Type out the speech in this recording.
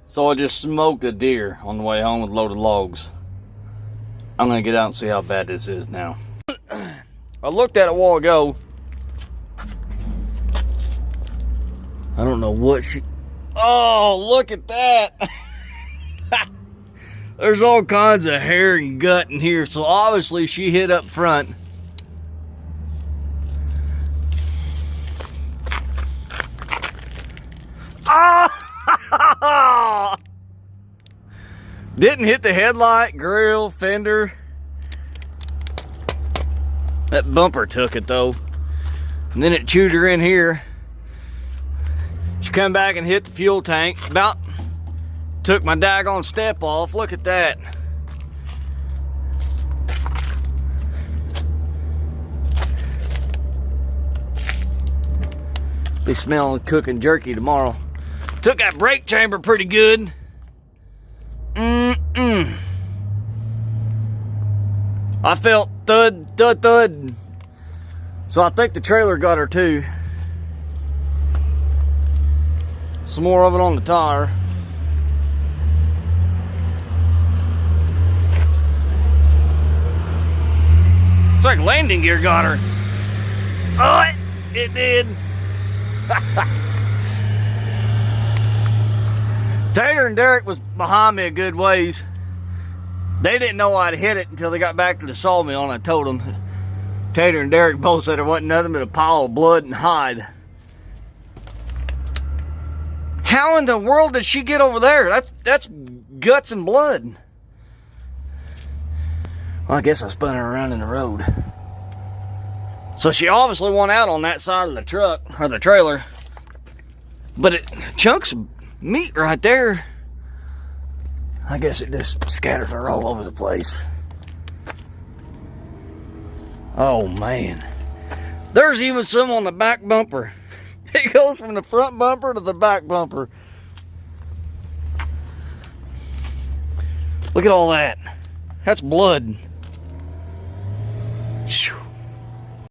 So I just smoked a deer on the way home with loaded logs. I'm gonna get out and see how bad this is now. I looked at it a while ago. I don't know what she... Oh, look at that. There's all kinds of hair and gut in here. So obviously she hit up front. Ah! Didn't hit the headlight, grill, fender. That bumper took it though. And then it chewed her in here. She come back and hit the fuel tank. About took my daggone step off. Look at that. Be smelling cooking jerky tomorrow. Took that brake chamber pretty good. I felt thud, thud, thud. So I think the trailer got her too. Some more of it on the tire. It's like landing gear got her. Oh, it did. Tater and Derek was behind me a good ways. They didn't know I'd hit it until they got back to the sawmill, and I told them. Tater and Derek both said there wasn't nothing but a pile of blood and hide. How in the world did she get over there? That's guts and blood. Well, I guess I spun her around in the road. So she obviously went out on that side of the truck, or the trailer. But chunks of meat right there. I guess it just scattered her all over the place. Oh man. There's even some on the back bumper. It goes from the front bumper to the back bumper. Look at all that. That's blood. Whew.